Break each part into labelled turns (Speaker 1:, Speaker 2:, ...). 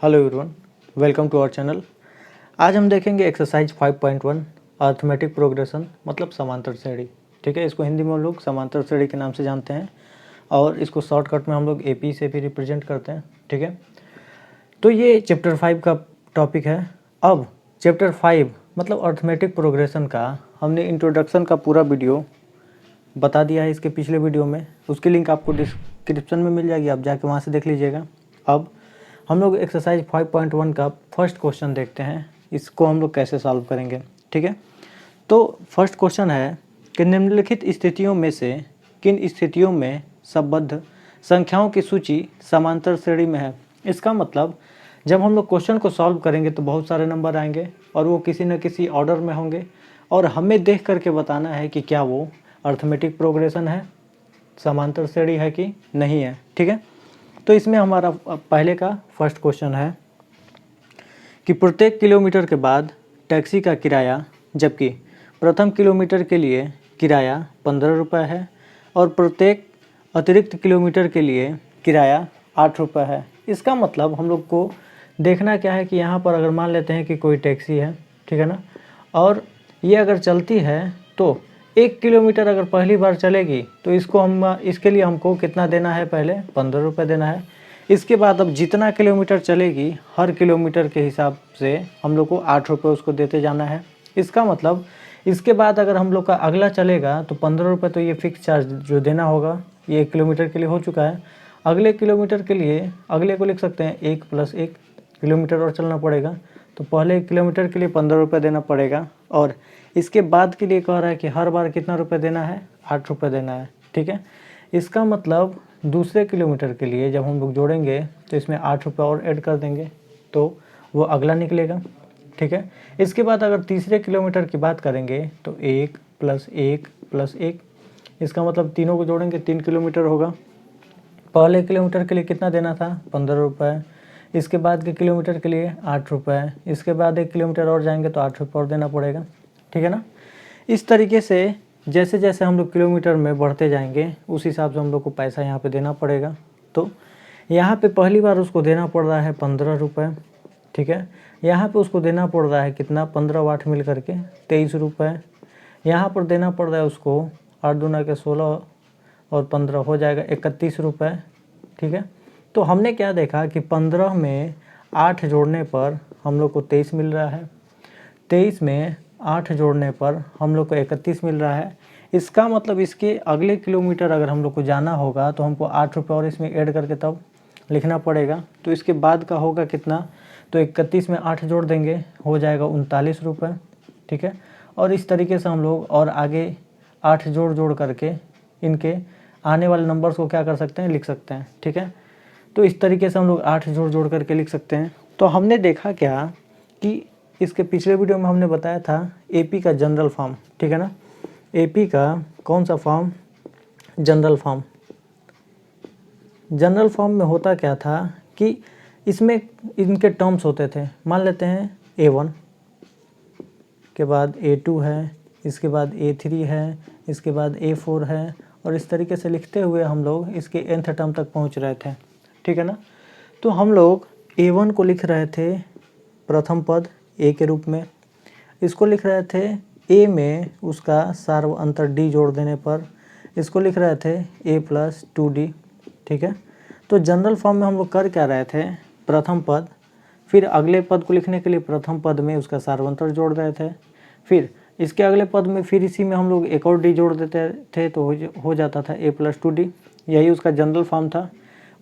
Speaker 1: Hello everyone, welcome to our channel. आज हम देखेंगे एक्सरसाइज 5.1 अर्थमेटिक प्रोग्रेशन मतलब समांतर श्रेणी। ठीक है, इसको हिंदी में हम लोग समांतर श्रेणी के नाम से जानते हैं और इसको शॉर्टकट में हम लोग एपी से भी रिप्रेजेंट करते हैं। ठीक है, तो ये चैप्टर 5 का टॉपिक है। अब चैप्टर 5 मतलब अर्थमेटिक प्रोग्रेशन का हमने इंट्रोडक्शन का पूरा वीडियो बता दिया है इसके पिछले वीडियो में। उसकी लिंक आपको डिस्क्रिप्शन में मिल जाएगी, आप जाके वहाँ से देख लीजिएगा। अब हम लोग एक्सरसाइज 5.1 का फर्स्ट क्वेश्चन देखते हैं, इसको हम लोग कैसे सॉल्व करेंगे। ठीक है, तो फर्स्ट क्वेश्चन है कि निम्नलिखित स्थितियों में से किन स्थितियों में संबद्ध संख्याओं की सूची समांतर श्रेणी में है। इसका मतलब जब हम लोग क्वेश्चन को सॉल्व करेंगे तो बहुत सारे नंबर आएंगे और वो किसी न किसी ऑर्डर में होंगे और हमें देख करके बताना है कि क्या वो अर्थमेटिक प्रोग्रेशन है, समांतर श्रेणी है कि नहीं है। ठीक है, तो इसमें हमारा पहले का फर्स्ट क्वेश्चन है कि प्रत्येक किलोमीटर के बाद टैक्सी का किराया, जबकि प्रथम किलोमीटर के लिए किराया 15 रुपये है और प्रत्येक अतिरिक्त किलोमीटर के लिए किराया 8 रुपये है। इसका मतलब हम लोग को देखना क्या है कि यहाँ पर अगर मान लेते हैं कि कोई टैक्सी है, ठीक है ना, और ये अगर चलती है तो 1 किलोमीटर अगर पहली बार चलेगी तो इसके लिए हमको कितना देना है, पहले 15 रुपये देना है। इसके बाद अब जितना किलोमीटर चलेगी हर किलोमीटर के हिसाब से हम लोग को 8 रुपये उसको देते जाना है। इसका मतलब इसके बाद अगर हम लोग का अगला चलेगा तो 15 रुपये तो ये फिक्स चार्ज जो देना होगा, ये 1 किलोमीटर के लिए हो चुका है। अगले किलोमीटर के लिए अगले को लिख सकते हैं 1 + 1 किलोमीटर और चलना पड़ेगा, तो पहले 1 किलोमीटर के लिए 15 रुपये देना पड़ेगा और इसके बाद के लिए कह रहा है कि हर बार कितना रुपये देना है, 8 रुपये देना है। ठीक है, इसका मतलब दूसरे किलोमीटर के लिए जब हम लोग जोड़ेंगे तो इसमें 8 रुपये और ऐड कर देंगे तो वो अगला निकलेगा। ठीक है, इसके बाद अगर तीसरे किलोमीटर की बात करेंगे तो 1 + 1 + 1, इसका मतलब तीनों को जोड़ेंगे 3 किलोमीटर होगा। पहले किलोमीटर के लिए कितना देना था, 15 रुपये। इसके बाद के किलोमीटर के लिए 8 रुपये। इसके बाद 1 किलोमीटर और जाएंगे तो 8 रुपये और देना पड़ेगा। ठीक है ना, इस तरीके से जैसे जैसे हम लोग किलोमीटर में बढ़ते जाएंगे उस हिसाब से हम लोग को पैसा यहाँ पे देना पड़ेगा। तो यहाँ पे पहली बार उसको देना पड़ रहा है 15 रुपये। ठीक है, यहाँ पे उसको देना पड़ रहा है कितना, 15 और 8 मिल करके 23 रुपये। यहाँ पर देना पड़ रहा है उसको 8 दूना के 16 और 15 हो जाएगा 31 रुपये। ठीक है, तो हमने क्या देखा कि 15 में 8 जोड़ने पर हम लोग को 23 मिल रहा है, 23 में 8 जोड़ने पर हम लोग को 31 मिल रहा है। इसका मतलब इसके अगले किलोमीटर अगर हम लोग को जाना होगा तो हमको 8 रुपये और इसमें ऐड करके तब लिखना पड़ेगा। तो इसके बाद का होगा कितना, तो 31 में 8 जोड़ देंगे, हो जाएगा 39 रुपये। ठीक है, और इस तरीके से हम लोग और आगे 8 जोड़ करके इनके आने वाले नंबर्स को क्या कर सकते हैं, लिख सकते हैं। ठीक है, तो इस तरीके से हम लोग 8 जोड़ करके लिख सकते हैं। तो हमने देखा क्या कि इसके पिछले वीडियो में हमने बताया था एपी का जनरल फॉर्म। ठीक है ना, एपी का कौन सा form, general form. General form में होता क्या था कि इसमें इनके टर्म्स होते थे। मान लेते हैं A1 के बाद A2 है, इसके बाद A3 है, इसके बाद A4 है और इस तरीके से लिखते हुए हम लोग इसके nth टर्म तक पहुंच रहे थे। ठीक है ना, तो हम लोग A1 को लिख रहे थे प्रथम पद ए के रूप में, इसको लिख रहे थे ए में उसका सार्व अंतर डी जोड़ देने पर, इसको लिख रहे थे a + 2d। ठीक है, तो जनरल फॉर्म में हम लोग कर क्या रहे थे, प्रथम पद, फिर अगले पद को लिखने के लिए प्रथम पद में उसका सार्वंतर जोड़ रहे थे, फिर इसके अगले पद में फिर इसी में हम लोग एक और डी जोड़ देते थे तो हो जाता था a + 2d। यही उसका जनरल फॉर्म था।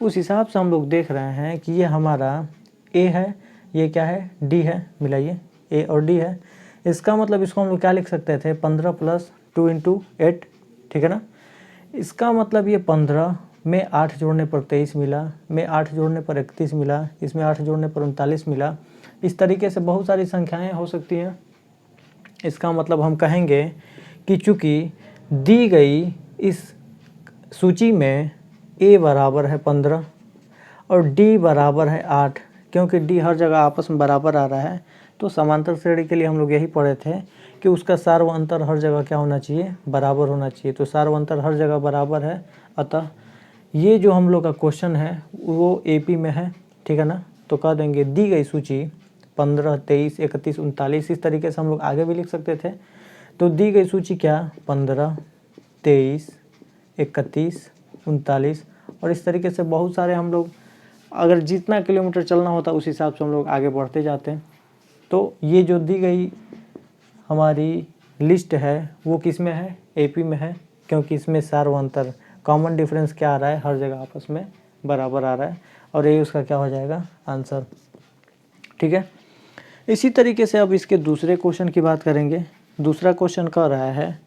Speaker 1: उस हिसाब से हम लोग देख रहे हैं कि ये हमारा a है, ये क्या है, डी है, मिलाइए ए और डी है। इसका मतलब इसको हम लोग क्या लिख सकते थे, 15 + 2 × 8। ठीक है ना, इसका मतलब ये 15 में 8 जोड़ने पर 23 मिला, में 8 जोड़ने पर 31 मिला, इसमें 8 जोड़ने पर 39 मिला। इस तरीके से बहुत सारी संख्याएं हो सकती हैं। इसका मतलब हम कहेंगे कि चूँकि दी गई इस सूची में a बराबर है 15 और d बराबर है 8, क्योंकि d हर जगह आपस में बराबर आ रहा है, तो समांतर श्रेणी के लिए हम लोग यही पढ़े थे कि उसका सार्व अंतर हर जगह क्या होना चाहिए, बराबर होना चाहिए। तो सार्व अंतर हर जगह बराबर है, अतः ये जो हम लोग का क्वेश्चन है वो एपी में है। ठीक है ना, तो कह देंगे दी गई सूची 15, 23, 31, 39, इस तरीके से हम लोग आगे भी लिख सकते थे। तो दी गई सूची क्या 15, 23, 31, 39 और इस तरीके से बहुत सारे हम लोग अगर जितना किलोमीटर चलना होता उस हिसाब से हम लोग आगे बढ़ते जाते हैं। तो ये जो दी गई हमारी लिस्ट है वो किस में है, एपी में है, क्योंकि इसमें सार्वंतर कॉमन डिफरेंस क्या आ रहा है, हर जगह आपस में बराबर आ रहा है और ये उसका क्या हो जाएगा आंसर। ठीक है, इसी तरीके से अब इसके दूसरे क्वेश्चन की बात करेंगे। दूसरा क्वेश्चन कह रहा है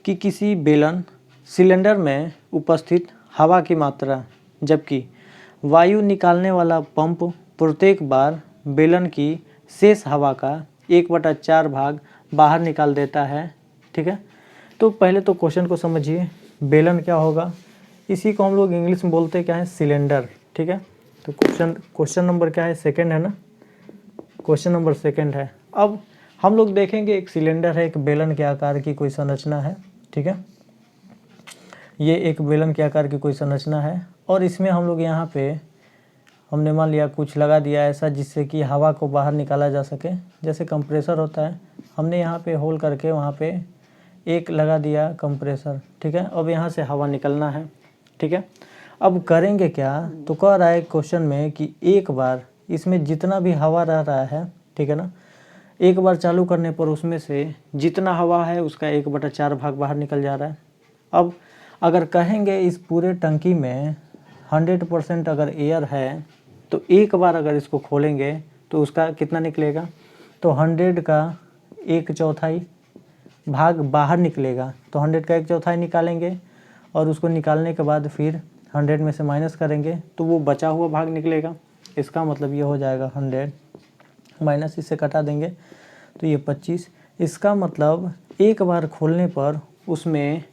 Speaker 1: कि किसी बेलन सिलेंडर में उपस्थित हवा की मात्रा जबकि वायु निकालने वाला पंप प्रत्येक बार बेलन की शेष हवा का 1/4 भाग बाहर निकाल देता है। ठीक है, तो पहले तो क्वेश्चन को समझिए। बेलन क्या होगा, इसी को हम लोग इंग्लिश में बोलते क्या है, सिलेंडर। ठीक है, तो क्वेश्चन नंबर क्या है, सेकंड है ना, क्वेश्चन नंबर सेकंड है। अब हम लोग देखेंगे एक सिलेंडर है, एक बेलन के आकार की कोई संरचना है। ठीक है, ये एक बेलन के आकार की कोई संरचना है और इसमें हम लोग यहाँ पे हमने मान लिया कुछ लगा दिया ऐसा जिससे कि हवा को बाहर निकाला जा सके, जैसे कंप्रेसर होता है। हमने यहाँ पे होल करके वहाँ पे एक लगा दिया कंप्रेसर। ठीक है, अब यहाँ से हवा निकलना है। ठीक है, अब करेंगे क्या, तो कह रहा है क्वेश्चन में कि एक बार इसमें जितना भी हवा रह रहा है, ठीक है ना, एक बार चालू करने पर उसमें से जितना हवा है उसका 1/4 भाग बाहर निकल जा रहा है। अब अगर कहेंगे इस पूरे टंकी में 100% अगर एयर है तो एक बार अगर इसको खोलेंगे तो उसका कितना निकलेगा, तो 100 का 1/4 भाग बाहर निकलेगा। तो 100 का 1/4 निकालेंगे और उसको निकालने के बाद फिर 100 में से माइनस करेंगे तो वो बचा हुआ भाग निकलेगा। इसका मतलब ये हो जाएगा 100 माइनस इससे कटा देंगे तो ये 25। इसका मतलब एक बार खोलने पर उसमें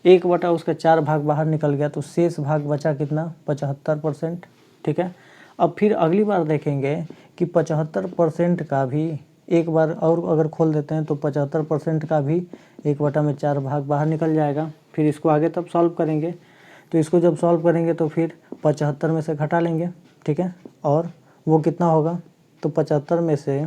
Speaker 1: 1/4 भाग बाहर निकल गया तो शेष भाग बचा कितना, 75%। ठीक है, अब फिर अगली बार देखेंगे कि 75% का भी एक बार और अगर खोल देते हैं तो 75% का भी 1/4 भाग बाहर निकल जाएगा। फिर इसको आगे तब सॉल्व करेंगे, तो इसको जब सॉल्व करेंगे तो फिर 75 में से घटा लेंगे। ठीक है, और वो कितना होगा, तो 75 में से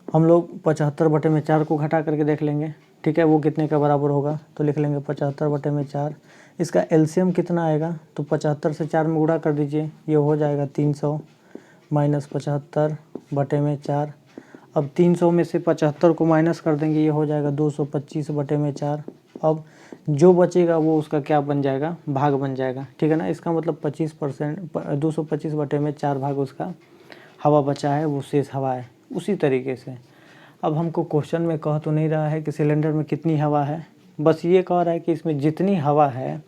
Speaker 1: हम लोग 75/4 को घटा करके देख लेंगे। ठीक है, वो कितने का बराबर होगा, तो लिख लेंगे 75/4। इसका एलसीएम कितना आएगा, तो 75 से 4 में गुणा कर दीजिए, ये हो जाएगा 300 माइनस 75/4। अब 300 में से 75 को माइनस कर देंगे, ये हो जाएगा 225/4। अब जो बचेगा वो उसका क्या बन जाएगा, भाग बन जाएगा। ठीक है ना, इसका मतलब 25% 225/4 भाग उसका हवा बचा है, वो शेष हवा है। उसी तरीके से अब हमको क्वेश्चन में कह तो नहीं रहा है कि सिलेंडर में कितनी हवा है, बस ये कह रहा है कि इसमें जितनी हवा है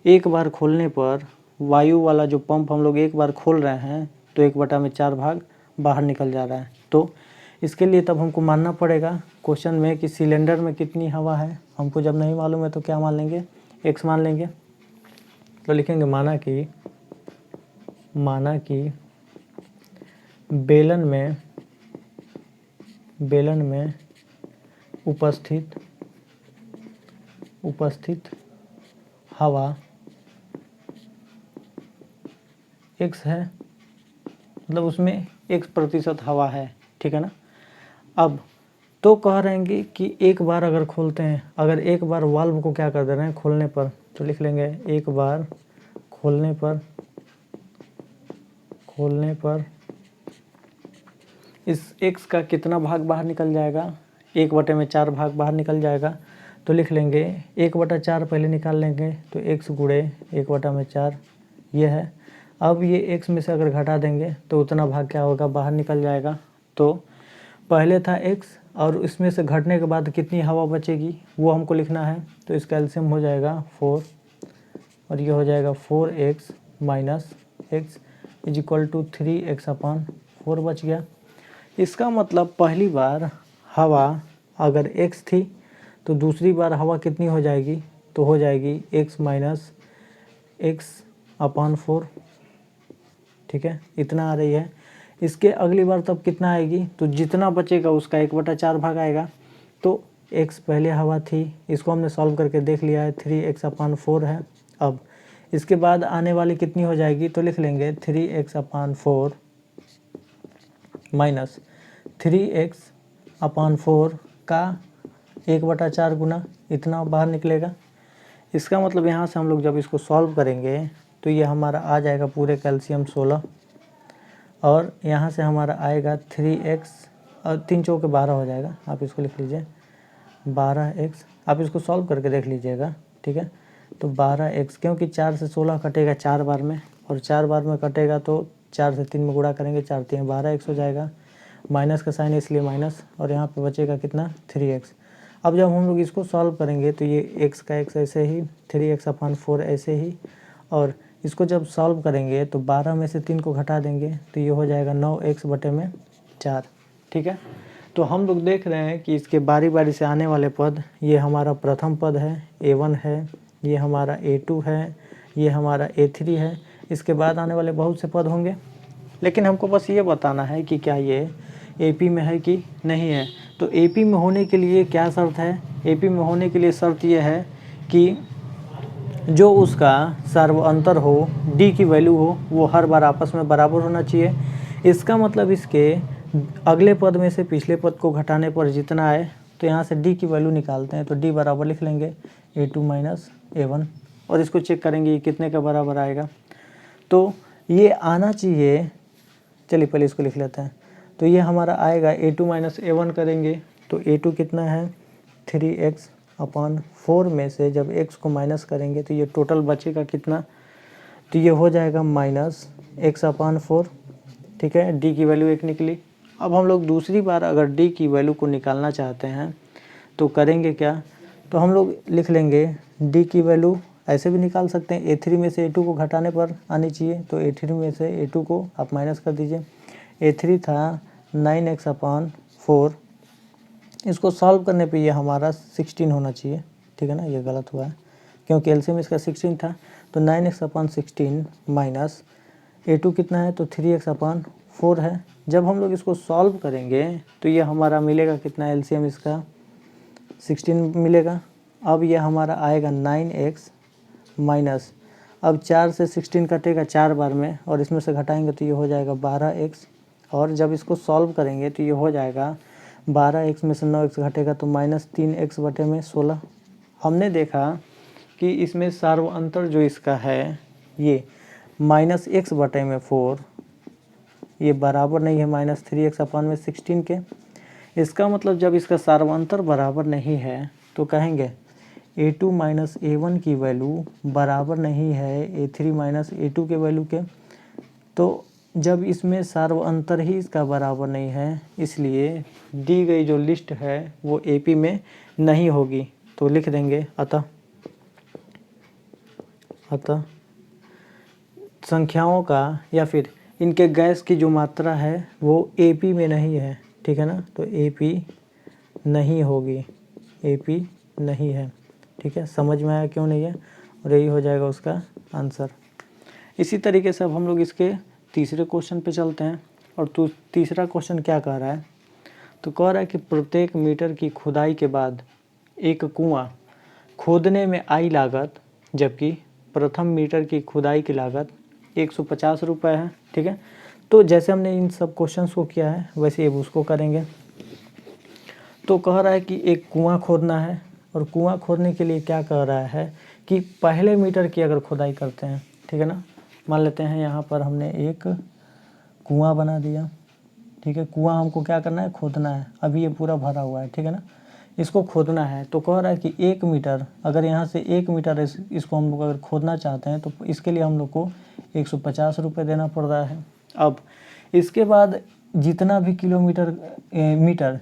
Speaker 1: एक बार खोलने पर वायु वाला जो पंप हम लोग एक बार खोल रहे हैं तो 1/4 भाग बाहर निकल जा रहा है। तो इसके लिए तब हमको मानना पड़ेगा क्वेश्चन में कि सिलेंडर में कितनी हवा है। हमको जब नहीं मालूम है तो क्या मान लेंगे, x मान लेंगे। तो लिखेंगे माना कि बेलन में उपस्थित हवा x है, मतलब उसमें x% हवा है। ठीक है ना, अब तो कह रहे हैं कि एक बार अगर खोलते हैं, अगर एक बार वाल्व को क्या कर दे रहे हैं खोलने पर, तो लिख लेंगे एक बार खोलने पर इस x का कितना भाग बाहर निकल जाएगा, 1/4 भाग बाहर निकल जाएगा। तो लिख लेंगे 1/4 पहले निकाल लेंगे, तो x गुणे 1/4 ये है। अब ये x में से अगर घटा देंगे तो उतना भाग क्या होगा, बाहर निकल जाएगा। तो पहले था x और इसमें से घटने के बाद कितनी हवा बचेगी वो हमको लिखना है। तो इसका एलसीएम हो जाएगा 4 और ये हो जाएगा 4x minus x equal to 3x/4 बच गया। इसका मतलब पहली बार हवा अगर x थी तो दूसरी बार हवा कितनी हो जाएगी, तो हो जाएगी x माइनस x/4। ठीक है, इतना आ रही है। इसके अगली बार तब कितना आएगी, तो जितना बचेगा उसका 1/4 भाग आएगा। तो x पहले हवा थी, इसको हमने सॉल्व करके देख लिया है, 3x/4 है। अब इसके बाद आने वाली कितनी हो जाएगी, तो लिख लेंगे 3x/4 माइनस 3x/4 का 1/4 गुना इतना बाहर निकलेगा। इसका मतलब यहाँ से हम लोग जब इसको सॉल्व करेंगे तो ये हमारा आ जाएगा पूरे कैल्शियम 16, और यहाँ से हमारा आएगा 3x और 3 चौके 12 हो जाएगा। आप इसको लिख लीजिए 12x, आप इसको सॉल्व करके देख लीजिएगा, ठीक है। तो 12x, क्योंकि 4 से 16 कटेगा 4 बार में, और 4 बार में कटेगा तो 4 से 3 में गुणा करेंगे, 4 3 12x हो जाएगा। माइनस का साइन इसलिए माइनस, और यहाँ पे बचेगा कितना 3x। अब जब हम लोग इसको सॉल्व करेंगे तो ये x का x ऐसे ही, 3x/4 ऐसे ही, और इसको जब सॉल्व करेंगे तो 12 में से 3 को घटा देंगे तो ये हो जाएगा 9x/4, ठीक है। तो हम लोग देख रहे हैं कि इसके बारी बारी से आने वाले पद, ये हमारा प्रथम पद है a1 है, ये हमारा a2 है, ये हमारा a3 है। इसके बाद आने वाले बहुत से पद होंगे, लेकिन हमको बस ये बताना है कि क्या ये AP में है कि नहीं है। तो AP में होने के लिए क्या शर्त है, AP में होने के लिए शर्त ये है कि जो उसका सर्वांतर हो, D की वैल्यू हो, वो हर बार आपस में बराबर होना चाहिए। इसका मतलब इसके अगले पद में से पिछले पद को घटाने पर जितना आए, तो यहाँ से D की वैल्यू निकालते हैं, तो D बराबर लिख लेंगे A2 माइनस A1, और इसको चेक करेंगे ये कितने का बराबर आएगा। तो ये आना चाहिए, चलिए पहले इसको लिख लेते हैं। तो ये हमारा आएगा A2 माइनस A1 करेंगे तो A2 कितना है 3x/4 में से जब x को माइनस करेंगे तो ये टोटल बचेगा कितना, तो ये हो जाएगा -x/4, ठीक है। D की वैल्यू 1 निकली। अब हम लोग दूसरी बार अगर D की वैल्यू को निकालना चाहते हैं तो करेंगे क्या, तो हम लोग लिख लेंगे D की वैल्यू ऐसे भी निकाल सकते हैं, A3 में से A2 को घटाने पर आनी चाहिए, तो A3 में से A2 को आप माइनस कर दीजिए। A3 था 9x/4, इसको सॉल्व करने पे ये हमारा 16 होना चाहिए, ठीक है ना। ये गलत हुआ है क्योंकि एलसीएम इसका 16 था, तो 9x/16 माइनस A2 कितना है, तो 3x/4 है। जब हम लोग इसको सॉल्व करेंगे तो ये हमारा मिलेगा कितना, एलसीएम इसका 16 मिलेगा। अब ये हमारा आएगा 9x माइनस, अब 4 से 16 कटेगा 4 बार में, और इसमें से घटाएंगे तो ये हो जाएगा 12x, और जब इसको सॉल्व करेंगे तो ये हो जाएगा 12x में से 9x घटेगा तो -3x/16। हमने देखा कि इसमें सार्वअंतर जो इसका है ये -x/4, ये बराबर नहीं है -3x/16 के। इसका मतलब जब इसका सार्वअंतर बराबर नहीं है तो कहेंगे A2 माइनस A1 की वैल्यू बराबर नहीं है A3 माइनस A2 के वैल्यू के। तो जब इसमें सार्वअंतर ही इसका बराबर नहीं है, इसलिए दी गई जो लिस्ट है वो AP में नहीं होगी। तो लिख देंगे अतः संख्याओं का या फिर इनके गैस की जो मात्रा है वो AP में नहीं है, ठीक है ना। तो AP नहीं होगी, AP नहीं है, ठीक है। समझ में आया क्यों नहीं है, और यही हो जाएगा उसका आंसर। इसी तरीके से अब हम लोग इसके तीसरे क्वेश्चन पे चलते हैं। और तो तीसरा क्वेश्चन क्या कह रहा है, तो कह रहा है कि प्रत्येक मीटर की खुदाई के बाद एक कुआं खोदने में आई लागत, जबकि प्रथम मीटर की खुदाई की लागत 150 रुपये है, ठीक है। तो जैसे हमने इन सब क्वेश्चंस को किया है वैसे अब उसको करेंगे। तो कह रहा है कि एक कुआं खोदना है, और कुआं खोदने के लिए क्या कह रहा है कि पहले मीटर की अगर खुदाई करते हैं, ठीक है ना। मान लेते हैं यहाँ पर हमने एक कुआं बना दिया, ठीक है। कुआं हमको क्या करना है, खोदना है। अभी ये पूरा भरा हुआ है, ठीक है ना, इसको खोदना है। तो कह रहा है कि 1 मीटर, अगर यहाँ से 1 मीटर इसको हम लोग अगर खोदना चाहते हैं तो इसके लिए हम लोग को 150 रुपये देना पड़ रहा है। अब इसके बाद जितना भी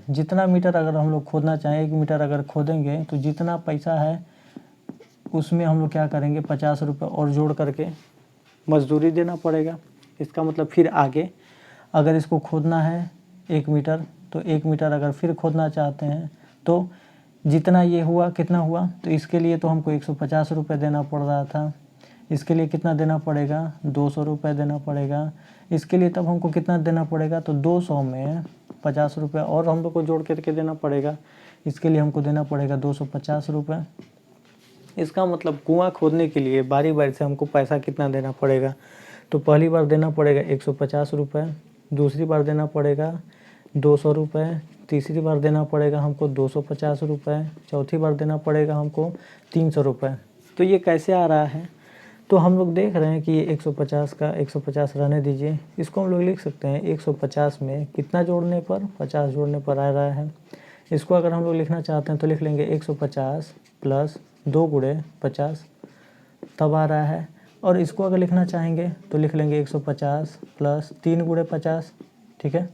Speaker 1: जितना मीटर अगर हम लोग खोदना चाहें, 1 मीटर अगर खोदेंगे तो जितना पैसा है उसमें हम लोग क्या करेंगे, 50 रुपये और जोड़ करके मजदूरी देना पड़ेगा। इसका मतलब फिर आगे अगर इसको खोदना है 1 मीटर, तो 1 मीटर अगर फिर खोदना चाहते हैं तो जितना ये हुआ कितना हुआ, तो इसके लिए तो हमको 150 रुपये देना पड़ रहा था। इसके लिए कितना देना पड़ेगा, 200 रुपये देना पड़ेगा। इसके लिए तब हमको कितना देना पड़ेगा, तो 200 में 50 रुपये और हम लोग को जोड़ करके देना पड़ेगा। इसके लिए हमको देना पड़ेगा 250 रुपये। इसका मतलब कुआं खोदने के लिए बारी बारी से हमको पैसा कितना देना पड़ेगा। तो पहली बार देना पड़ेगा 150 रुपये, दूसरी बार देना पड़ेगा 200 रुपये, तीसरी बार देना पड़ेगा हमको 250 रुपये, चौथी बार देना पड़ेगा हमको 300 रुपये। तो ये कैसे आ रहा है, तो हम लोग देख रहे हैं कि ये 150 का 150 रहने दीजिए, इसको हम लोग लिख सकते हैं 150 में कितना जोड़ने पर, 50 जोड़ने पर आ रहा है। इसको अगर हम लोग लिखना चाहते हैं तो लिख लेंगे 150 प्लस 2 गुणे 50 तब आ रहा है। और इसको अगर लिखना चाहेंगे तो लिख लेंगे 150 प्लस 3 गुणे 50। ठीक है,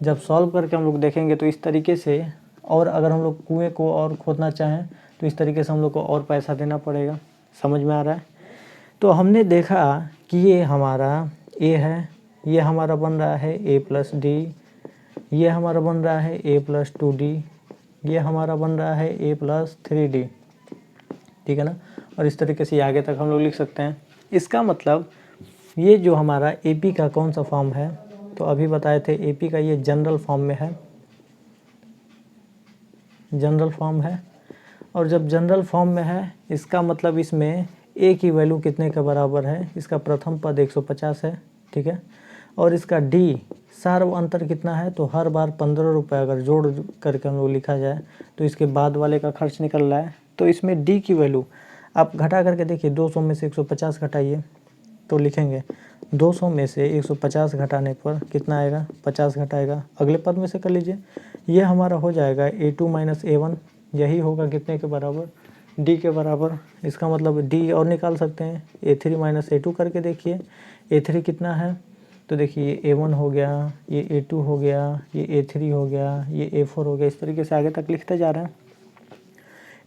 Speaker 1: जब सॉल्व करके हम लोग देखेंगे तो इस तरीके से, और अगर हम लोग कुएँ को और खोदना चाहें तो इस तरीके से हम लोग को और पैसा देना पड़ेगा। समझ में आ रहा है। तो हमने देखा कि ये हमारा ए है, ये हमारा बन रहा है ए प्लस डी, ये हमारा बन रहा है ए प्लस 2d, ये हमारा बन रहा है ए प्लस 3d। ठीक है ना। और इस तरीके से आगे तक हम लोग लिख सकते हैं। इसका मतलब ये जो हमारा एपी का कौन सा फॉर्म है, तो अभी बताए थे एपी का ये जनरल फॉर्म में है, जनरल फॉर्म है। और जब जनरल फॉर्म में है इसका मतलब इसमें ए की वैल्यू कितने के बराबर है, इसका प्रथम पद 150 है। ठीक है, और इसका डी सार्व अंतर कितना है, तो हर बार 15 रुपये अगर जोड़ करके हम लोग लिखा जाए तो इसके बाद वाले का खर्च निकल रहा है। तो इसमें डी की वैल्यू आप घटा करके देखिए, 200 में से 150 घटाइए तो लिखेंगे 200 में से 150 घटाने पर कितना आएगा, 50 घटाएगा। अगले पद में से कर लीजिए, ये हमारा हो जाएगा A2 माइनस A1, यही होगा कितने के बराबर, डी के बराबर। इसका मतलब डी और निकाल सकते हैं, A3 माइनस A2 करके देखिए, A3 कितना है, तो देखिए A1 हो गया, ये A2 हो गया, ये A3 हो गया, ये A4 हो गया। इस तरीके से आगे तक लिखते जा रहे हैं।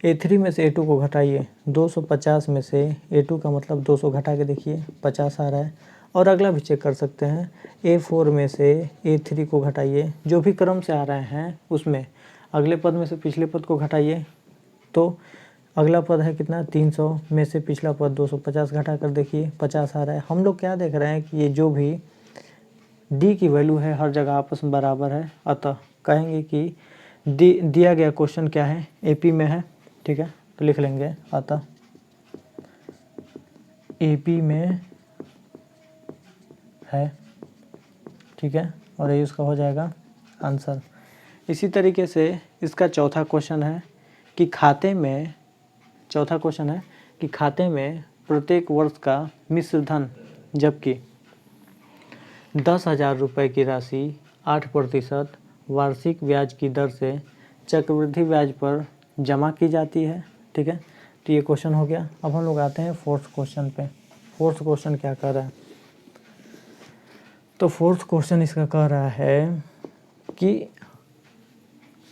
Speaker 1: A3 में से A2 को घटाइए, 250 में से A2 का मतलब 200 घटा के देखिए 50 आ रहा है। और अगला भी चेक कर सकते हैं, A4 में से A3 को घटाइए, जो भी क्रम से आ रहे हैं उसमें अगले पद में से पिछले पद को घटाइए, तो अगला पद है कितना, 300 में से पिछला पद 250 घटा कर देखिए 50 आ रहा है। हम लोग क्या देख रहे हैं कि ये जो भी डी की वैल्यू है हर जगह आपस में बराबर है, अतः कहेंगे कि दिया गया क्वेश्चन क्या है, एपी में है। ठीक है, तो लिख लेंगे अतः एपी में है। ठीक है, और ये उसका हो जाएगा आंसर। इसी तरीके से इसका चौथा क्वेश्चन है कि खाते में, चौथा क्वेश्चन है कि खाते में प्रत्येक वर्ष का मिश्र धन जबकि 10,000 रुपये की राशि 8% वार्षिक ब्याज की दर से चक्रवृद्धि ब्याज पर जमा की जाती है। ठीक है, तो ये क्वेश्चन हो गया। अब हम लोग आते हैं फोर्थ क्वेश्चन पे। फोर्थ क्वेश्चन क्या कह रहा है, तो फोर्थ क्वेश्चन इसका कह रहा है कि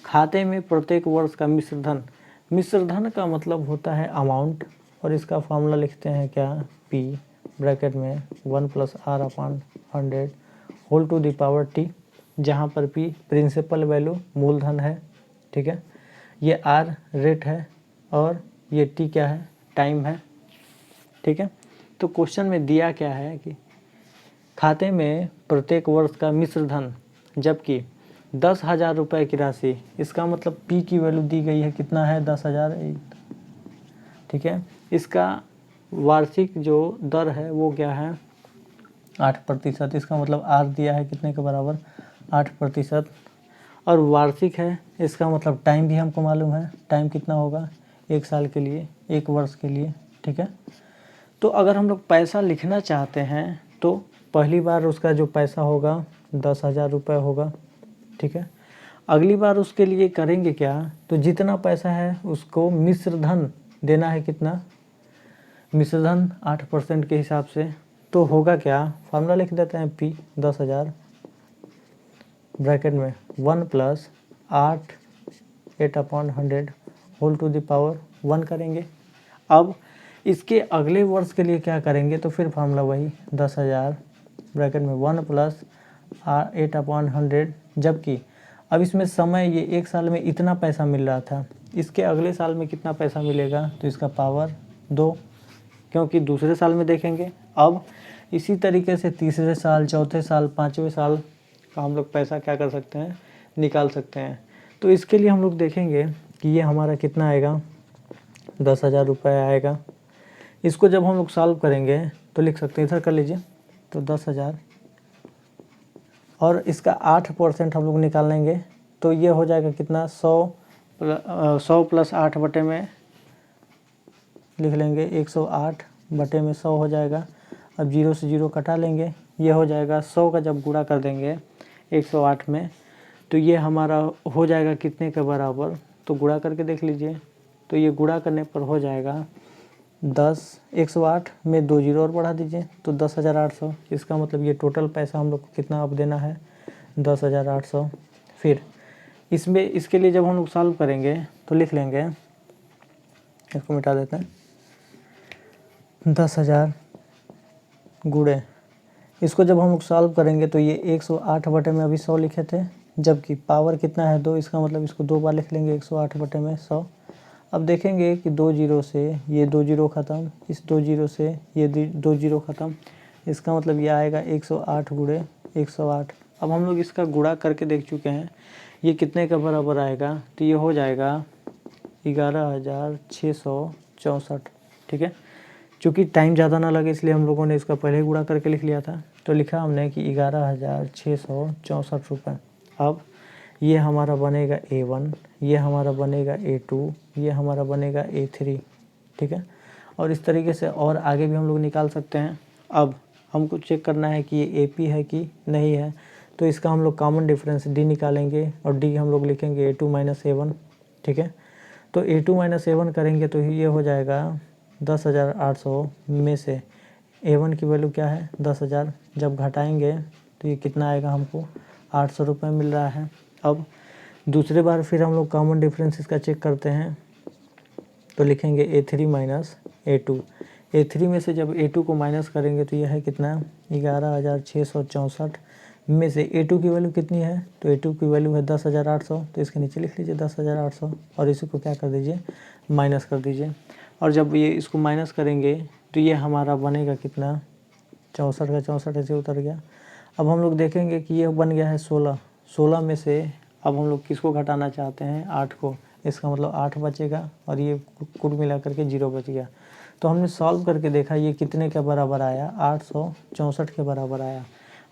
Speaker 1: खाते में प्रत्येक वर्ष का मिश्र धन, मिश्र धन का मतलब होता है अमाउंट, और इसका फॉर्मूला लिखते हैं क्या, P ब्रैकेट में 1 + R/100 whole to the power T, जहाँ पर P प्रिंसिपल वैल्यू मूलधन है। ठीक है, ये R रेट है और ये T क्या है, टाइम है। ठीक है, तो क्वेश्चन में दिया क्या है कि खाते में प्रत्येक वर्ष का मिश्र धन जबकि 10,000 रुपये की राशि, इसका मतलब P की वैल्यू दी गई है कितना है, 10,000। ठीक है, इसका वार्षिक जो दर है वो क्या है, 8%। इसका मतलब R दिया है कितने के बराबर, 8%। और वार्षिक है, इसका मतलब टाइम भी हमको मालूम है, टाइम कितना होगा, 1 साल के लिए, 1 वर्ष के लिए। ठीक है, तो अगर हम लोग पैसा लिखना चाहते हैं तो पहली बार उसका जो पैसा होगा 10,000 रुपये होगा। ठीक है, अगली बार उसके लिए करेंगे क्या, तो जितना पैसा है उसको मिश्र धन देना है, कितना, मिश्र धन 8% के हिसाब से। तो होगा क्या, फार्मूला लिख देते हैं, P 10,000 ब्रैकेट में 1 + 8/100 होल टू द पावर 1 करेंगे। अब इसके अगले वर्ष के लिए क्या करेंगे, तो फिर फार्मूला वही 10,000 ब्रैकेट में 1 + 8/100, जबकि अब इसमें समय, ये 1 साल में इतना पैसा मिल रहा था, इसके अगले साल में कितना पैसा मिलेगा, तो इसका पावर 2, क्योंकि दूसरे साल में देखेंगे। अब इसी तरीके से तीसरे साल, चौथे साल, 5वें साल का हम लोग पैसा क्या कर सकते हैं, निकाल सकते हैं। तो इसके लिए हम लोग देखेंगे कि ये हमारा कितना आएगा, 10,000 रुपये आएगा। इसको जब हम लोग सॉल्व करेंगे तो लिख सकते हैं, इधर कर लीजिए, तो 10,000 और इसका 8% हम लोग निकाल लेंगे तो ये हो जाएगा कितना, 100 प्लस 8 बटे में लिख लेंगे 108 बटे में 100 हो जाएगा। अब 0 से 0 कटा लेंगे, ये हो जाएगा 100 का जब गुणा कर देंगे 108 में तो ये हमारा हो जाएगा कितने के बराबर, तो गुणा करके देख लीजिए, तो ये गुणा करने पर हो जाएगा 108 में 2 जीरो और बढ़ा दीजिए तो 10,800। इसका मतलब ये टोटल पैसा हम लोग को कितना अब देना है, 10,800। फिर इसमें इसके लिए जब हम लोग सॉल्व करेंगे तो लिख लेंगे, इसको मिटा देते हैं, 10,000 गुणे, इसको जब हम लोग सॉल्व करेंगे तो ये 108 बटे में अभी 100 लिखे थे, जबकि पावर कितना है 2, इसका मतलब इसको 2 बार लिख लेंगे 108 बटे में 100। अब देखेंगे कि 2 जीरो से ये 2 जीरो ख़त्म, इस 2 जीरो से ये 2 जीरो ख़त्म, इसका मतलब ये आएगा 108 गुणे 108। अब हम लोग इसका गुणा करके देख चुके हैं, ये कितने का बराबर आएगा, तो ये हो जाएगा 11,664। ठीक है, चूँकि टाइम ज़्यादा ना लगे इसलिए हम लोगों ने इसका पहले गुणा करके लिख लिया था, तो लिखा हमने कि 11,664 रुपये। अब ये हमारा बनेगा A1, ये हमारा बनेगा A2, ये हमारा बनेगा A3। ठीक है, और इस तरीके से और आगे भी हम लोग निकाल सकते हैं। अब हमको चेक करना है कि ये AP है कि नहीं है, तो इसका हम लोग कॉमन डिफरेंस D निकालेंगे और D हम लोग लिखेंगे A2 माइनस A1। ठीक है, तो A2 माइनस A1 करेंगे तो ये हो जाएगा 10,800 में से A1 की वैल्यू क्या है 10,000, जब घटाएंगे तो ये कितना आएगा, हमको 800 रुपये मिल रहा है। अब दूसरे बार फिर हम लोग कॉमन डिफरेंस इसका चेक करते हैं तो लिखेंगे A3 माइनस A2। A3 में से जब A2 को माइनस करेंगे तो यह है कितना, 11,664 में से A2 की वैल्यू कितनी है, तो A2 की वैल्यू है 10,800, तो इसके नीचे लिख लीजिए 10,800 और इसी को क्या कर दीजिए, माइनस कर दीजिए। और जब ये इसको माइनस करेंगे तो ये हमारा बनेगा कितना, 64 का 64 ऐसे उतर गया। अब हम लोग देखेंगे कि ये बन गया है 16 में से अब हम लोग किसको घटाना चाहते हैं, 8 को, इसका मतलब 8 बचेगा और ये कुल मिला करके 0 बच गया। तो हमने सॉल्व करके देखा ये कितने के बराबर आया, 864 के बराबर आया।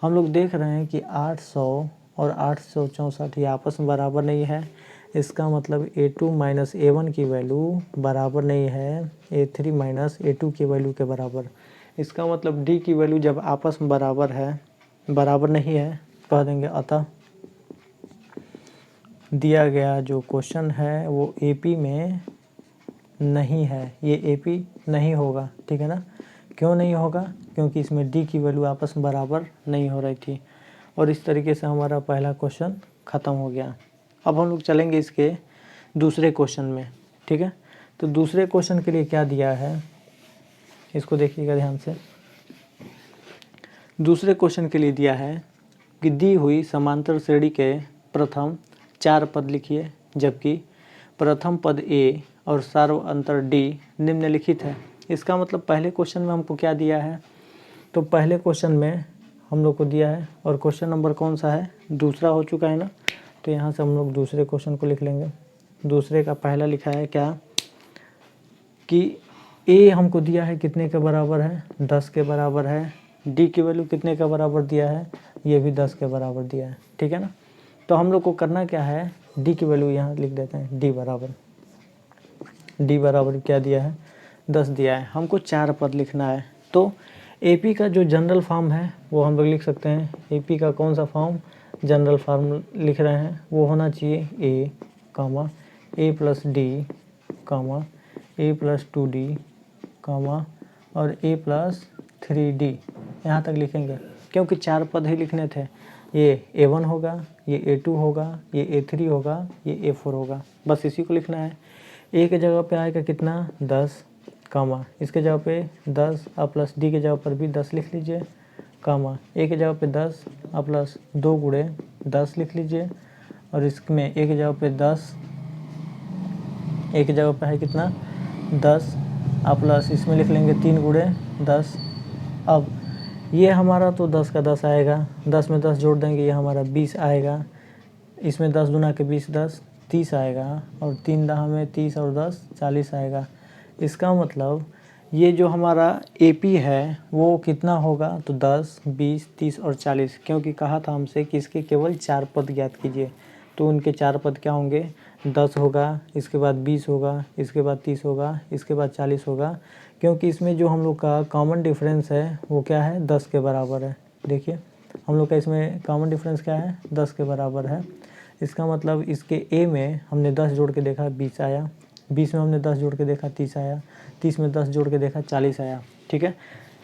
Speaker 1: हम लोग देख रहे हैं कि 800 और 864 ये आपस में बराबर नहीं है, इसका मतलब A2 माइनस A1 की वैल्यू बराबर नहीं है A3 माइनस A2 की वैल्यू के बराबर। इसका मतलब D की वैल्यू जब आपस में बराबर नहीं है, कह देंगे अतः दिया गया जो क्वेश्चन है वो AP में नहीं है, ये AP नहीं होगा। ठीक है ना, क्यों नहीं होगा, क्योंकि इसमें D की वैल्यू आपस में बराबर नहीं हो रही थी। और इस तरीके से हमारा पहला क्वेश्चन ख़त्म हो गया। अब हम लोग चलेंगे इसके दूसरे क्वेश्चन में। ठीक है, तो दूसरे क्वेश्चन के लिए क्या दिया है, इसको देखिएगा ध्यान से। दूसरे क्वेश्चन के लिए दिया है कि दी हुई समांतर श्रेणी के प्रथम 4 पद लिखिए, जबकि प्रथम पद A और सार्व अंतर D निम्नलिखित है। इसका मतलब पहले क्वेश्चन में हमको क्या दिया है, तो पहले क्वेश्चन में हम लोग को दिया है, और क्वेश्चन नंबर कौन सा है, दूसरा हो चुका है ना, तो यहाँ से हम लोग दूसरे क्वेश्चन को लिख लेंगे। दूसरे का पहला लिखा है क्या, कि A हमको दिया है कितने के बराबर है, 10 के बराबर है। D की वैल्यू कितने के बराबर दिया है, ये भी 10 के बराबर दिया है। ठीक है ना, तो हम लोग को करना क्या है, D की वैल्यू यहाँ लिख देते हैं, D बराबर क्या दिया है, 10 दिया है। हमको 4 पद लिखना है, तो AP का जो जनरल फॉर्म है वो हम लोग लिख सकते हैं। AP का कौन सा फॉर्म, जनरल फॉर्म लिख रहे हैं, वो होना चाहिए A, A plus D, A plus 2D, और A प्लस 3D, यहाँ तक लिखेंगे क्योंकि 4 पद ही लिखने थे। ये A1 होगा, ये A2 होगा, ये A3 होगा, ये A4 होगा, बस इसी को लिखना है। A के जगह पे आएगा कितना, 10, इसके जगह पे 10 और प्लस D के जगह पर भी 10 लिख लीजिए, A के जगह पे 10 और प्लस 2 गुणे 10 लिख लीजिए, और इसमें A के जगह पे 10, A के जगह पे है कितना 10 और प्लस इसमें लिख लेंगे 3 गुणे 10। अब ये हमारा तो 10 का 10 आएगा, 10 में 10 जोड़ देंगे, ये हमारा 20 आएगा। इसमें 10 दूना के 20, 10 30 आएगा, और 3 दहा में 30 और 10 40 आएगा। इसका मतलब ये जो हमारा AP है वो कितना होगा, तो 10, 20, 30 और 40, क्योंकि कहा था हमसे कि इसके केवल 4 पद ज्ञात कीजिए। तो उनके 4 पद क्या होंगे, 10 होगा, इसके बाद 20 होगा, इसके बाद 30 होगा, इसके बाद 40 होगा, क्योंकि इसमें जो हम लोग का कॉमन डिफरेंस है वो क्या है, 10 के बराबर है। देखिए हम लोग का इसमें कॉमन डिफरेंस क्या है, 10 के बराबर है। इसका मतलब इसके A में हमने 10 जोड़ के देखा 20 आया, 20 में हमने 10 जोड़ के देखा 30 आया, 30 में 10 जोड़ के देखा 40 आया। ठीक है,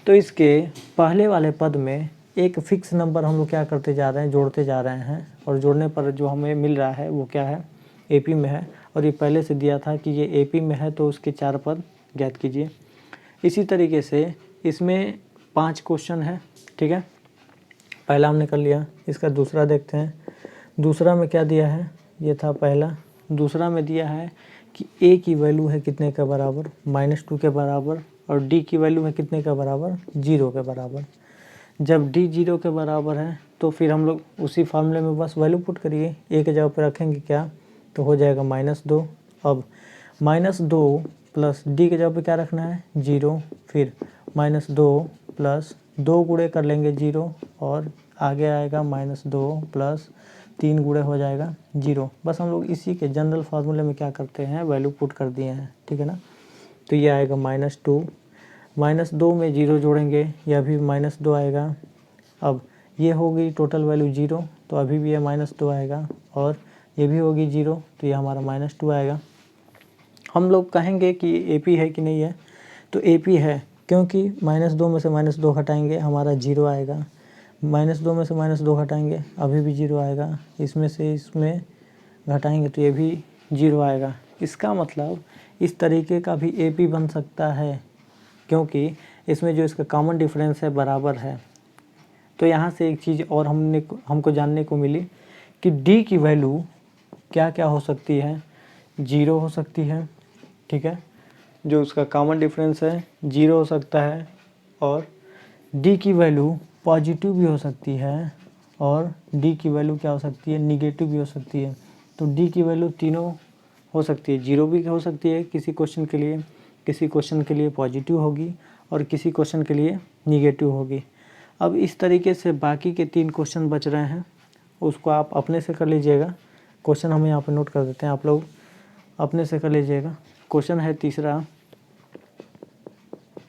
Speaker 1: तो इसके पहले वाले पद में एक फिक्स नंबर हम लोग क्या करते जा रहे हैं, जोड़ते जा रहे हैं, और जोड़ने पर जो हमें मिल रहा है वो क्या है, AP में है, और ये पहले से दिया था कि ये AP में है, तो उसके 4 पद ज्ञात कीजिए। इसी तरीके से इसमें 5 क्वेश्चन है। ठीक है, पहला हमने कर लिया, इसका दूसरा देखते हैं। दूसरा में क्या दिया है, ये था पहला। दूसरा में दिया है कि A की वैल्यू है कितने के बराबर, -2 के बराबर, और D की वैल्यू है कितने के बराबर, 0 के बराबर। जब D 0 के बराबर है तो फिर हम लोग उसी फार्मूले में बस वैल्यू पुट करिए, A के जगह पर रखेंगे क्या, तो हो जाएगा -2। अब -2 प्लस D के जगह पर क्या रखना है, 0, फिर -2 प्लस 2 गुणे कर लेंगे 0, और आगे आएगा -2 प्लस 3 गुणे हो जाएगा 0। बस हम लोग इसी के जनरल फार्मूले में क्या करते हैं, वैल्यू पुट कर दिए हैं। ठीक है ना, तो ये आएगा -2, -2 में 0 जोड़ेंगे, यह भी -2 आएगा। अब ये होगी टोटल वैल्यू 0, तो अभी भी ये -2 आएगा, और ये भी होगी 0, तो ये हमारा -2 आएगा। हम लोग कहेंगे कि AP है कि नहीं है, तो AP है, क्योंकि -2 में से -2 हटाएंगे हमारा 0 आएगा, -2 में से -2 घटाएंगे अभी भी 0 आएगा, इसमें से इसमें घटाएंगे तो ये भी 0 आएगा। इसका मतलब इस तरीके का भी AP बन सकता है, क्योंकि इसमें जो इसका कॉमन डिफरेंस है बराबर है। तो यहाँ से एक चीज़ और हमको जानने को मिली कि D की वैल्यू क्या क्या हो सकती है, 0 हो सकती है। ठीक है, जो उसका कॉमन डिफरेंस है 0 हो सकता है, और D की वैल्यू पॉजिटिव भी हो सकती है, और D की वैल्यू क्या हो सकती है, निगेटिव भी हो सकती है। तो D की वैल्यू तीनों हो सकती है, 0 भी हो सकती है किसी क्वेश्चन के लिए, किसी क्वेश्चन के लिए पॉजिटिव होगी, और किसी क्वेश्चन के लिए निगेटिव होगी। अब इस तरीके से बाकी के 3 क्वेश्चन बच रहे हैं, उसको आप अपने से कर लीजिएगा। क्वेश्चन हम यहाँ पर नोट कर देते हैं, आप लोग अपने से कर लीजिएगा। क्वेश्चन है तीसरा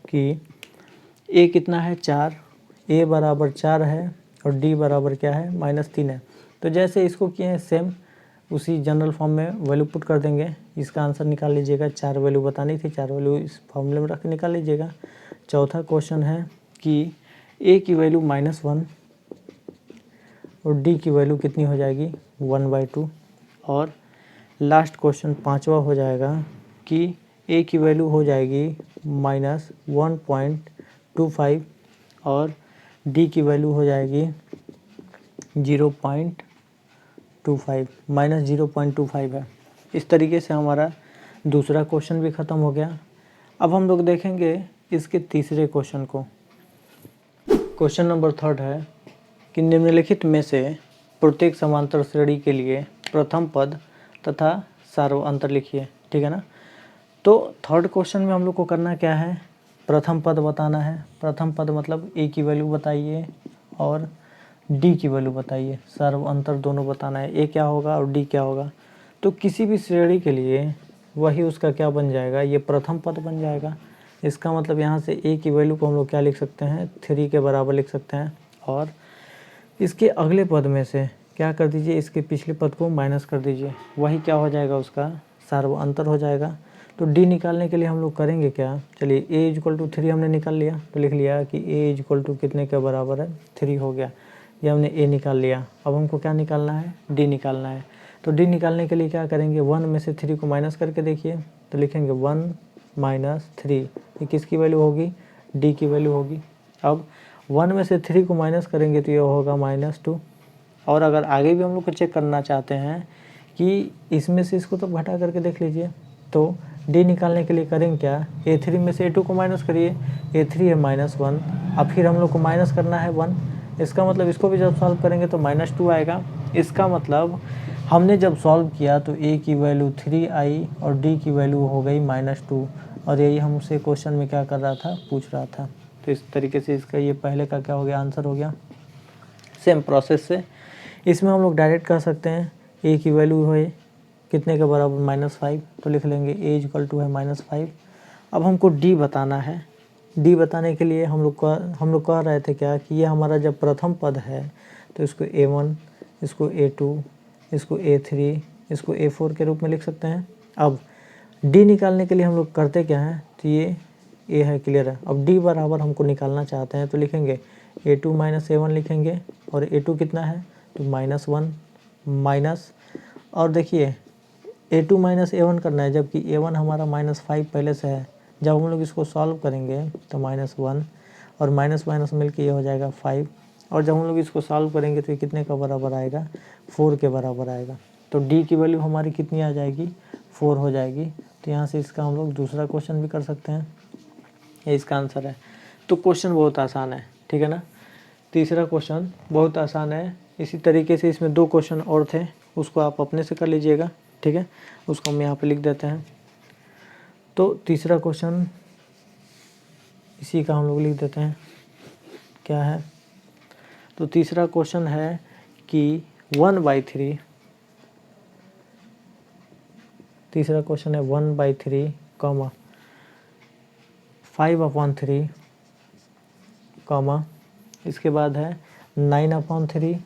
Speaker 1: कि A कितना है, 4, A बराबर 4 है, और D बराबर क्या है, -3 है। तो जैसे इसको किए हैं सेम उसी जनरल फॉर्म में वैल्यू पुट कर देंगे। इसका आंसर निकाल लीजिएगा, 4 वैल्यू बतानी थी, 4 वैल्यू इस फॉर्मूले में रख के निकाल लीजिएगा। चौथा क्वेश्चन है कि A की वैल्यू -1 और D की वैल्यू कितनी हो जाएगी, 1/2। और लास्ट क्वेश्चन पाँचवा हो जाएगा कि A की वैल्यू हो जाएगी -1.25, और D की वैल्यू हो जाएगी 0.25, -0.25 है। इस तरीके से हमारा दूसरा क्वेश्चन भी ख़त्म हो गया। अब हम लोग देखेंगे इसके तीसरे क्वेश्चन को। क्वेश्चन नंबर 3 है कि निम्नलिखित में से प्रत्येक समांतर श्रेणी के लिए प्रथम पद तथा सार्व अंतर लिखिए। ठीक है ना, तो थर्ड क्वेश्चन में हम लोग को करना क्या है, प्रथम पद बताना है। प्रथम पद मतलब A की वैल्यू बताइए और D की वैल्यू बताइए, सार्व अंतर दोनों बताना है, A क्या होगा और D क्या होगा। तो किसी भी श्रेणी के लिए वही उसका क्या बन जाएगा, ये प्रथम पद बन जाएगा। इसका मतलब यहाँ से A की वैल्यू को हम लोग क्या लिख सकते हैं, 3 के बराबर लिख सकते हैं, और इसके अगले पद में से क्या कर दीजिए, इसके पिछले पद को माइनस कर दीजिए, वही क्या हो जाएगा, उसका सार्व अंतर हो जाएगा। तो D निकालने के लिए हम लोग करेंगे क्या, चलिए A = 3 हमने निकाल लिया, तो लिख लिया कि A = कितने के बराबर है, 3 हो गया। ये हमने A निकाल लिया। अब हमको क्या निकालना है, D निकालना है। तो D निकालने के लिए क्या करेंगे, 1 में से 3 को माइनस करके देखिए, तो लिखेंगे 1 - 3, ये किसकी वैल्यू होगी, D की वैल्यू होगी। अब 1 में से 3 को माइनस करेंगे तो ये होगा -2। और अगर आगे भी हम लोग को चेक करना चाहते हैं कि इसमें से इसको तो घटा करके देख लीजिए, तो D निकालने के लिए करेंगे क्या, A3 में से A2 को माइनस करिए, A3 है -1, अब फिर हम लोग को माइनस करना है 1। इसका मतलब इसको भी जब सॉल्व करेंगे तो -2 आएगा। इसका मतलब हमने जब सॉल्व किया तो A की वैल्यू 3 आई और D की वैल्यू हो गई -2, और यही हमसे क्वेश्चन में क्या कर रहा था, पूछ रहा था। तो इस तरीके से इसका ये पहले का क्या हो गया, आंसर हो गया। सेम प्रोसेस से इसमें हम लोग डायरेक्ट कर सकते हैं, ए की वैल्यू है कितने के बराबर, -5, तो लिख लेंगे ए इक्वल टू है -5। अब हमको डी बताना है। डी बताने के लिए हम लोग कह रहे थे क्या कि ये हमारा जब प्रथम पद है तो इसको A1, इसको A2, इसको A3, इसको A4 के रूप में लिख सकते हैं। अब डी निकालने के लिए हम लोग करते क्या हैं, तो ये ए है, क्लियर है। अब डी बराबर हमको निकालना चाहते हैं तो लिखेंगे A2 - A1 लिखेंगे, और A2 कितना है तो -1 माइनस, और देखिए A2 - A1 करना है, जबकि A1 हमारा -5 पहले से है। जब हम लोग इसको सॉल्व करेंगे तो -1 और माइनस माइनस मिल के ये हो जाएगा 5, और जब हम लोग इसको सॉल्व करेंगे तो ये कितने का बराबर आएगा, 4 के बराबर आएगा। तो डी की वैल्यू हमारी कितनी आ जाएगी, 4 हो जाएगी। तो यहाँ से इसका हम लोग दूसरा क्वेश्चन भी कर सकते हैं, ये इसका आंसर है। तो क्वेश्चन बहुत आसान है, ठीक है ना। तीसरा क्वेश्चन बहुत आसान है। इसी तरीके से इसमें 2 क्वेश्चन और थे, उसको आप अपने से कर लीजिएगा, ठीक है। उसको हम यहाँ पे लिख देते हैं। तो तीसरा क्वेश्चन इसी का हम लोग लिख देते हैं, क्या है। तो तीसरा क्वेश्चन है कि 1/3, तीसरा क्वेश्चन है 1/3, 5/3, इसके बाद है 9/3,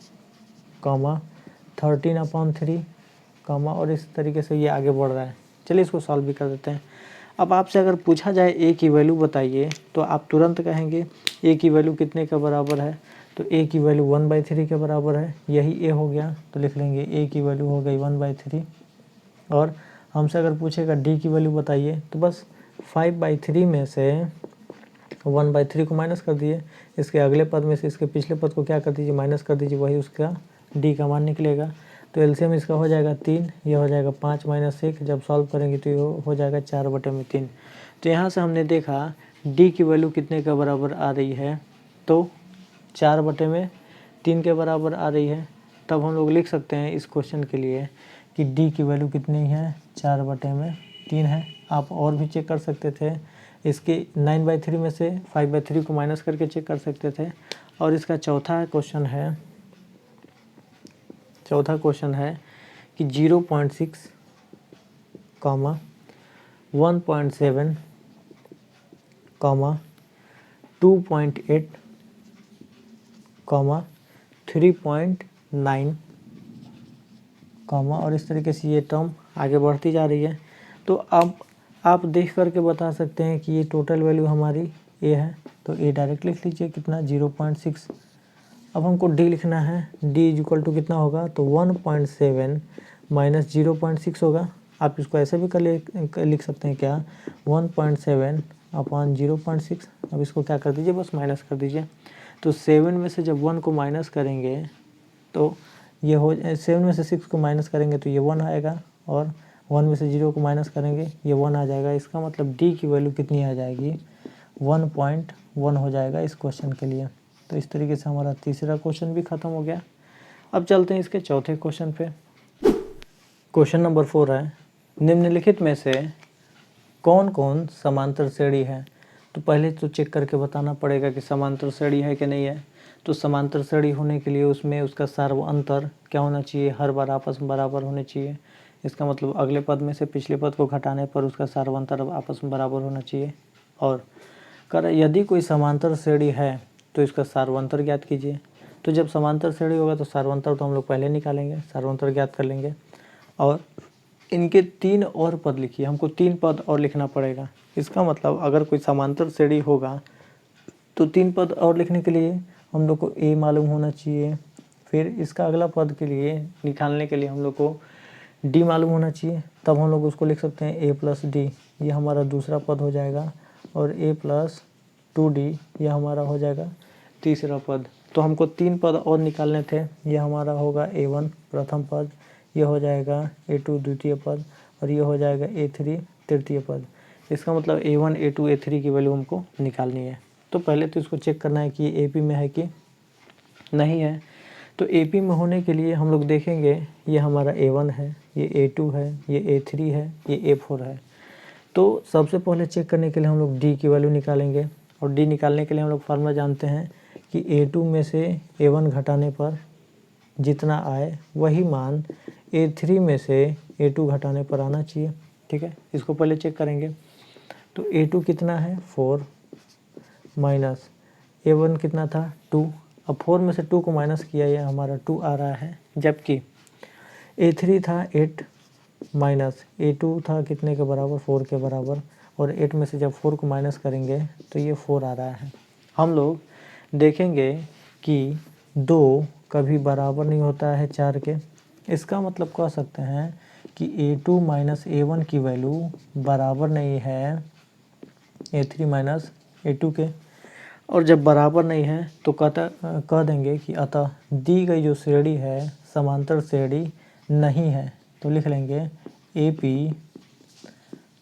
Speaker 1: 13/3, और इस तरीके से ये आगे बढ़ रहा है। चलिए इसको सॉल्व भी कर देते हैं। अब आपसे अगर पूछा जाए ए की वैल्यू बताइए, तो आप तुरंत कहेंगे ए की वैल्यू कितने के बराबर है, तो ए की वैल्यू 1/3 के बराबर है, यही ए हो गया। तो लिख लेंगे ए की वैल्यू हो गई 1/3। और हमसे अगर पूछेगा डी की वैल्यू बताइए, तो बस 5/3 में से 1/3 को माइनस कर दिए, इसके अगले पद में से इसके पिछले पद को क्या कर दीजिए, माइनस कर दीजिए, वही उसका डी का मान निकलेगा। तो एलसीएम इसका हो जाएगा 3, यह हो जाएगा 5 - 1, जब सॉल्व करेंगे तो ये हो जाएगा 4/3। तो यहाँ से हमने देखा डी की वैल्यू कितने के बराबर आ रही है, तो 4/3 के बराबर आ रही है। तब हम लोग लिख सकते हैं इस क्वेश्चन के लिए कि डी की वैल्यू कितनी है, 4/3 है। आप और भी चेक कर सकते थे, इसके 9/3 में से 5/3 को माइनस करके चेक कर सकते थे। और इसका चौथा क्वेश्चन है कि 0.6, 1.7, 2.8, 3.9, और इस तरीके से ये टर्म आगे बढ़ती जा रही है। तो अब आप देख करके बता सकते हैं कि ये टोटल वैल्यू हमारी ए है, तो ए डायरेक्ट लिख लीजिए कितना, 0.6। अब हमको डी लिखना है, डी इक्वल टू कितना होगा, तो 1.7 - 0.6 होगा। आप इसको ऐसे भी लिख सकते हैं क्या, 1.7/0.6। अब इसको क्या कर दीजिए, बस माइनस कर दीजिए। तो 7 में से जब 1 को माइनस करेंगे तो ये 7 में से 6 को माइनस करेंगे तो ये 1 आएगा, और 1 में से 0 को माइनस करेंगे ये 1 आ जाएगा। इसका मतलब डी की वैल्यू कितनी आ जाएगी, 1.1 हो जाएगा इस क्वेश्चन के लिए। तो इस तरीके से हमारा तीसरा क्वेश्चन भी ख़त्म हो गया। अब चलते हैं इसके चौथे क्वेश्चन पे। क्वेश्चन नंबर 4 है, निम्नलिखित में से कौन कौन समांतर श्रेणी है। तो पहले तो चेक करके बताना पड़ेगा कि समांतर श्रेणी है कि नहीं है। तो समांतर श्रेणी होने के लिए उसमें उसका सार्वअंतर क्या होना चाहिए, हर बार आपस में बराबर होने चाहिए। इसका मतलब अगले पद में से पिछले पद को घटाने पर उसका सार्वअंतर आपस में बराबर होना चाहिए। और यदि कोई समांतर श्रेणी है तो इसका सार्वअंतर ज्ञात कीजिए। तो जब समांतर श्रेणी होगा तो सार्वअंतर तो हम लोग पहले निकालेंगे, सार्वअंतर ज्ञात कर लेंगे। और इनके 3 और पद लिखिए, हमको 3 पद और लिखना पड़ेगा। इसका मतलब अगर कोई समांतर श्रेणी होगा तो 3 पद और लिखने के लिए हम लोग को ए मालूम होना चाहिए, फिर इसका अगला पद के लिए निकालने के लिए हम लोग को डी मालूम होना चाहिए। तब हम लोग उसको लिख सकते हैं a + d, ये हमारा दूसरा पद हो जाएगा, और a + 2d ये हमारा हो जाएगा तीसरा पद। तो हमको 3 पद और निकालने थे, ये हमारा होगा a1 प्रथम पद, ये हो जाएगा a2 द्वितीय पद, और ये हो जाएगा a3 तृतीय पद। इसका मतलब a1 a2 a3 की वैल्यू हमको निकालनी है। तो पहले तो इसको चेक करना है कि ये AP में है कि नहीं है। तो AP में होने के लिए हम लोग देखेंगे, ये हमारा A1 है, ये A2 है, ये A3 है, ये A4 है। तो सबसे पहले चेक करने के लिए हम लोग डी की वैल्यू निकालेंगे, और डी निकालने के लिए हम लोग फार्मूला जानते हैं कि A2 में से A1 घटाने पर जितना आए वही मान A3 में से A2 घटाने पर आना चाहिए। ठीक है, इसको पहले चेक करेंगे। तो A2 कितना है 4 माइनस A1 कितना था 2। अब 4 में से 2 को माइनस किया, ये हमारा 2 आ रहा है, जबकि A3 था 8 माइनस A2 था कितने के बराबर 4 के बराबर, और 8 में से जब 4 को माइनस करेंगे तो ये 4 आ रहा है। हम लोग देखेंगे कि 2 कभी बराबर नहीं होता है 4 के। इसका मतलब कह सकते हैं कि A2 माइनस A1 की वैल्यू बराबर नहीं है A3 माइनस A2 के, और जब बराबर नहीं है तो कह देंगे कि अतः दी गई जो श्रेणी है समांतर श्रेणी नहीं है। तो लिख लेंगे AP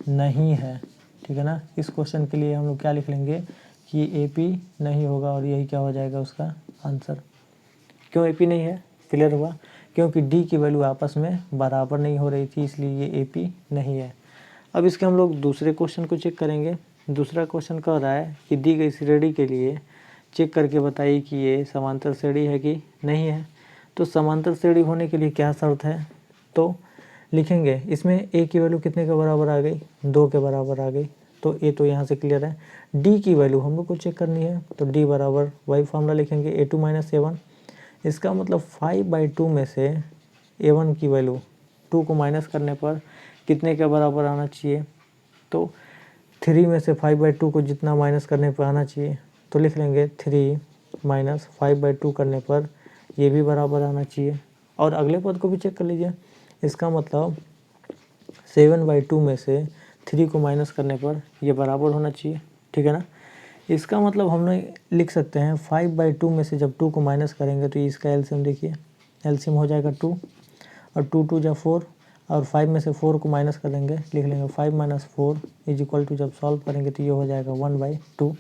Speaker 1: नहीं है। ठीक है ना, इस क्वेश्चन के लिए हम लोग क्या लिख लेंगे कि AP नहीं होगा, और यही क्या हो जाएगा उसका आंसर। क्यों AP नहीं है, क्लियर हुआ? क्योंकि D की वैल्यू आपस में बराबर नहीं हो रही थी, इसलिए ये AP नहीं है। अब इसके हम लोग दूसरे क्वेश्चन को चेक करेंगे। दूसरा क्वेश्चन कह रहा है कि दी गई श्रेणी के लिए चेक करके बताइए कि ये समांतर श्रेणी है कि नहीं है। तो समांतर श्रेणी होने के लिए क्या शर्त है, तो लिखेंगे इसमें A की वैल्यू कितने के बराबर आ गई 2 के बराबर आ गई। तो A तो यहाँ से क्लियर है। D की वैल्यू हम लोग को चेक करनी है, तो D बराबर वही फार्मूला लिखेंगे A2 माइनस A1। इसका मतलब 5/2 में से A1 की वैल्यू 2 को माइनस करने पर कितने के बराबर आना चाहिए, तो 3 में से 5/2 को जितना माइनस करने पर आना चाहिए, तो लिख लेंगे 3 माइनस 5/2 करने पर ये भी बराबर आना चाहिए। और अगले पद को भी चेक कर लीजिए। इसका मतलब 7/2 में से 3 को माइनस करने पर ये बराबर होना चाहिए। ठीक है ना, इसका मतलब हमने लिख सकते हैं 5/2 में से जब 2 को माइनस करेंगे तो इसका एलसीएम देखिए, एलसीएम हो जाएगा 2, और 2 2 जा 4, और 5 में से 4 को माइनस कर देंगे, लिख लेंगे 5 माइनस 4 इज इक्वल टू, जब सॉल्व करेंगे तो ये हो जाएगा 1/2।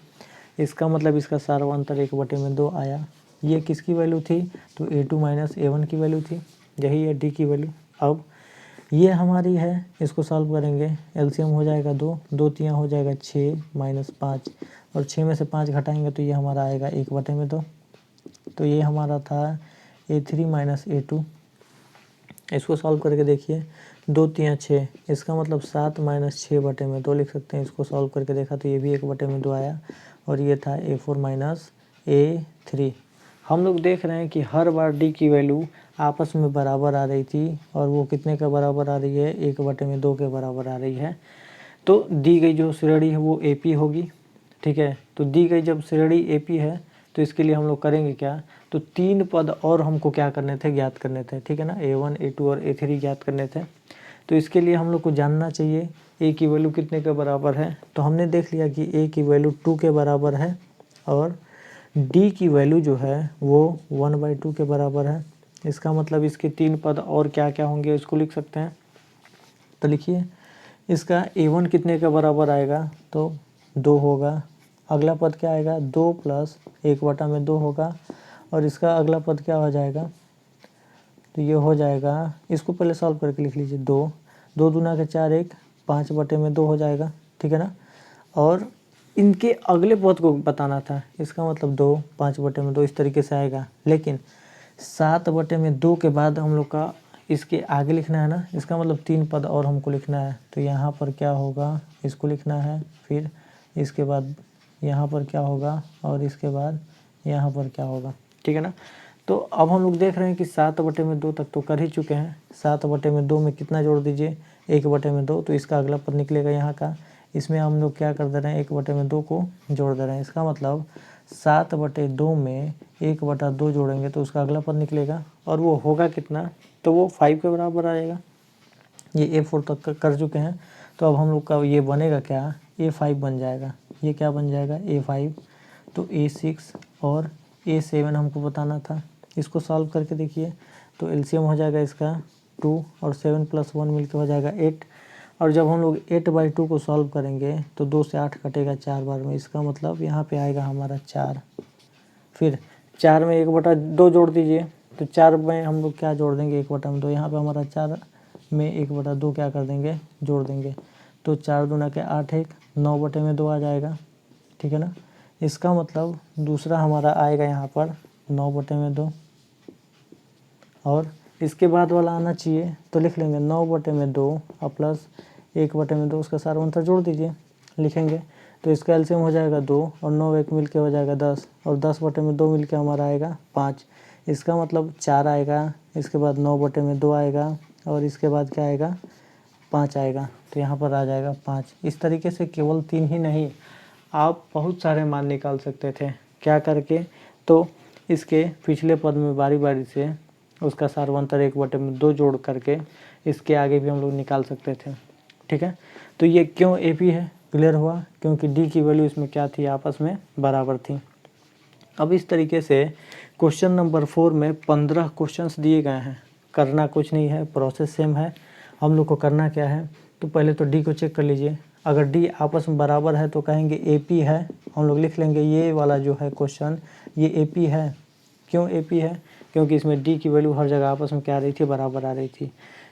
Speaker 1: इसका मतलब इसका सार्वंतर 1/2 आया। ये किसकी वैल्यू थी, तो A2 माइनस A1 की वैल्यू थी, यही है D की वैल्यू। अब ये हमारी है, इसको सॉल्व करेंगे, एलसीएम हो जाएगा 2, 2 तियाँ हो जाएगा 6 माइनस 5, और 6 में से 5 घटाएंगे तो ये हमारा आएगा 1/2। तो ये हमारा था A3 माइनस A2। इसको सॉल्व करके देखिए, 2 तियाँ 6, इसका मतलब 7 माइनस 6/2 लिख सकते हैं। इसको सॉल्व करके देखा तो ये भी 1/2 आया, और ये था A4 माइनस A3। हम लोग देख रहे हैं कि हर बार D की वैल्यू आपस में बराबर आ रही थी, और वो कितने के बराबर आ रही है 1/2 के बराबर आ रही है। तो दी गई जो श्रेणी है वो AP होगी। ठीक है, तो दी गई जब श्रेणी AP है तो इसके लिए हम लोग करेंगे क्या, तो 3 पद और हमको क्या करने थे, ज्ञात करने थे। ठीक है ना, A1 A2 और A3 ज्ञात करने थे। तो इसके लिए हम लोग को जानना चाहिए A की वैल्यू कितने के बराबर है। तो हमने देख लिया कि A की वैल्यू 2 के बराबर है, और D की वैल्यू जो है वो 1/2 के बराबर है। इसका मतलब इसके 3 पद और क्या क्या होंगे इसको लिख सकते हैं। तो लिखिए, इसका A1 कितने के बराबर आएगा, तो 2 होगा। अगला पद क्या आएगा, 2 प्लस 1/2 होगा, और इसका अगला पद क्या हो जाएगा, तो ये हो जाएगा, इसको पहले सॉल्व करके लिख लीजिए, 2 2 दूना के 4 1 5/2 हो जाएगा। ठीक है ना, और इनके अगले पद को बताना था, इसका मतलब 2 5/2 इस तरीके से आएगा। लेकिन 7/2 के बाद हम लोग का इसके आगे लिखना है ना, इसका मतलब 3 पद और हमको लिखना है। तो यहाँ पर क्या होगा, इसको लिखना है, फिर इसके बाद यहाँ पर क्या होगा, और इसके बाद यहाँ पर क्या होगा। ठीक है ना, तो अब हम लोग देख रहे हैं कि 7/2 तक तो कर ही चुके हैं। 7/2 में कितना जोड़ दीजिए, 1/2, तो इसका अगला पद निकलेगा यहाँ का। इसमें हम लोग क्या कर दे रहे हैं, 1/2 को जोड़ दे रहे हैं। इसका मतलब 7/2 में 1/2 जोड़ेंगे तो उसका अगला पद निकलेगा, और वो होगा कितना, तो वो 5 के बराबर आएगा। ये A4 तक कर चुके हैं। तो अब हम लोग का ये बनेगा क्या, A5 बन जाएगा। ये क्या बन जाएगा, A5। तो A6 और A7 हमको बताना था। इसको सॉल्व करके देखिए, तो एलसीएम हो जाएगा इसका 2, और 7 + 1 मिलकर हो जाएगा 8। और जब हम लोग 8/2 को सॉल्व करेंगे तो 2 से 8 कटेगा 4 बार में। इसका मतलब यहाँ पे आएगा हमारा 4। फिर 4 में 1/2 जोड़ दीजिए, तो 4 में हम लोग क्या जोड़ देंगे, 1/2। यहाँ पे हमारा 4 में 1/2 क्या कर देंगे, जोड़ देंगे। तो 4 दूना के 8 एक 9/2 आ जाएगा, ठीक है ना। इसका मतलब दूसरा हमारा आएगा यहाँ पर 9/2 और इसके बाद वाला आना चाहिए, तो लिख लेंगे 9/2 और प्लस 1/2 उसका सारा अंतर जोड़ दीजिए, लिखेंगे तो इसका एलसीएम हो जाएगा 2 और 9 1 मिल के हो जाएगा 10 और 10/2 मिल के हमारा आएगा 5। इसका मतलब 4 आएगा, इसके बाद 9/2 आएगा और इसके बाद क्या आएगा 5 आएगा, तो यहाँ पर आ जाएगा 5। इस तरीके से केवल 3 ही नहीं, आप बहुत सारे मान निकाल सकते थे। क्या करके, तो इसके पिछले पद में बारी बारी से उसका सार्वंतर 1/2 जोड़ करके इसके आगे भी हम लोग निकाल सकते थे, ठीक है। तो ये क्यों एपी है, क्लियर हुआ, क्योंकि डी की वैल्यू इसमें क्या थी, आपस में बराबर थी। अब इस तरीके से क्वेश्चन नंबर 4 में 15 क्वेश्चंस दिए गए हैं। करना कुछ नहीं है, प्रोसेस सेम है। हम लोग को करना क्या है, तो पहले तो डी को चेक कर लीजिए। अगर डी आपस में बराबर है तो कहेंगे एपी है, हम लोग लिख लेंगे ये वाला जो है क्वेश्चन ये एपी है। क्यों एपी है, क्योंकि इसमें डी की वैल्यू हर जगह आपस में क्या आ रही थी, बराबर आ रही थी।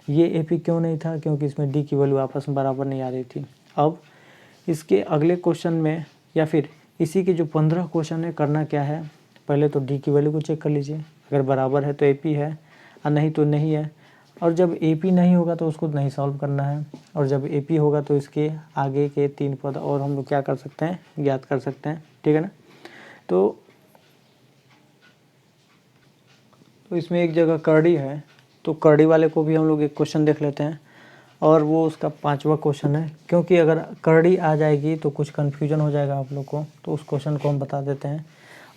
Speaker 1: ये एपी क्यों नहीं था, क्योंकि इसमें डी की वैल्यू आपस में बराबर नहीं आ रही थी। अब इसके अगले क्वेश्चन में या फिर इसी के जो 15 क्वेश्चन है, करना क्या है, पहले तो डी की वैल्यू को चेक कर लीजिए। अगर बराबर है तो एपी है और नहीं तो नहीं है। और जब एपी नहीं होगा तो उसको नहीं सॉल्व करना है, और जब एपी होगा तो इसके आगे के 3 पद और हम लोग क्या कर सकते हैं, ज्ञात कर सकते हैं, ठीक है ना। तो इसमें एक जगह करड़ी है, तो करड़ी वाले को भी हम लोग एक क्वेश्चन देख लेते हैं, और वो उसका 5वां क्वेश्चन है। क्योंकि अगर करड़ी आ जाएगी तो कुछ कन्फ्यूजन हो जाएगा आप लोग को, तो उस क्वेश्चन को हम बता देते हैं।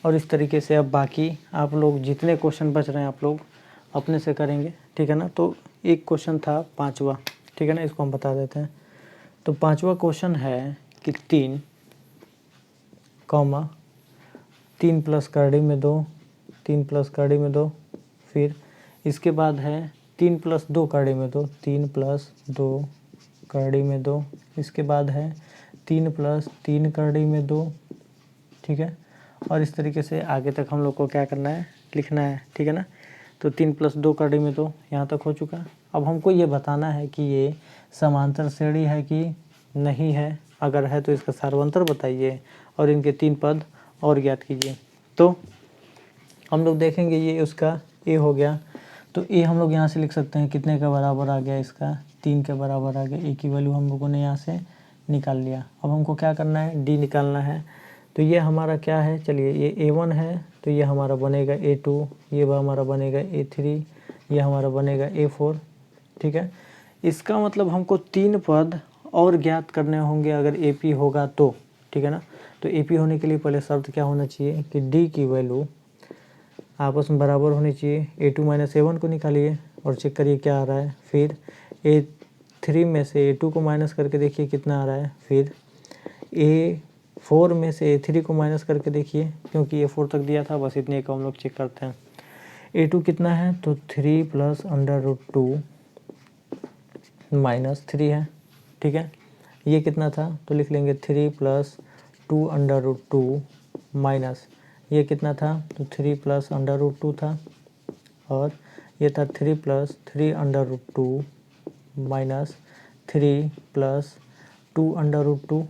Speaker 1: और इस तरीके से अब बाकी आप लोग जितने क्वेश्चन बच रहे हैं आप लोग अपने से करेंगे, ठीक है ना। तो एक क्वेश्चन था 5वां, ठीक है ना, इसको हम बता देते हैं। तो 5वां क्वेश्चन है कि 3 प्लस करड़ी में 2, 3 प्लस करड़ी में 2, फिर इसके बाद है 3 प्लस 2 करड़ी में 2, 3 प्लस 2 करड़ी में 2, इसके बाद है 3 प्लस 3 करड़ी में 2, ठीक है। और इस तरीके से आगे तक हम लोग को क्या करना है, लिखना है, ठीक है ना। तो 3 प्लस 2 करड़ी में 2 यहाँ तक हो चुका। अब हमको ये बताना है कि ये समांतर श्रेणी है कि नहीं है। अगर है तो इसका सार्वंतर बताइए और इनके 3 पद और ज्ञात कीजिए। तो हम लोग देखेंगे ये उसका ए हो गया, तो ए हम लोग यहाँ से लिख सकते हैं कितने का बराबर आ गया, इसका 3 के बराबर आ गया। ए की वैल्यू हम लोगों ने यहाँ से निकाल लिया। अब हमको क्या करना है, डी निकालना है। तो ये हमारा क्या है, चलिए ये A1 है, तो ये हमारा बनेगा A2, ये हमारा बनेगा A3, ये हमारा बनेगा A4, ठीक है। इसका मतलब हमको 3 पद और ज्ञात करने होंगे अगर AP होगा तो, ठीक है ना। तो AP होने के लिए पहले शर्त क्या होना चाहिए कि D की वैल्यू आपस में बराबर होनी चाहिए। A2 माइनस A1 को निकालिए और चेक करिए क्या आ रहा है। फिर A3 में से A2 को माइनस करके देखिए कितना आ रहा है। फिर A4 में से A3 को माइनस करके देखिए, क्योंकि A4 तक दिया था, बस इतने का हम लोग चेक करते हैं। A2 कितना है, तो 3 प्लस √2 माइनस 3 है, ठीक है। ये कितना था, तो लिख लेंगे 3 प्लस 2 √2 माइनस ये कितना था, तो 3 प्लस √2 था, और ये था 3 प्लस 3 √2 माइनस 3 प्लस 2 √2,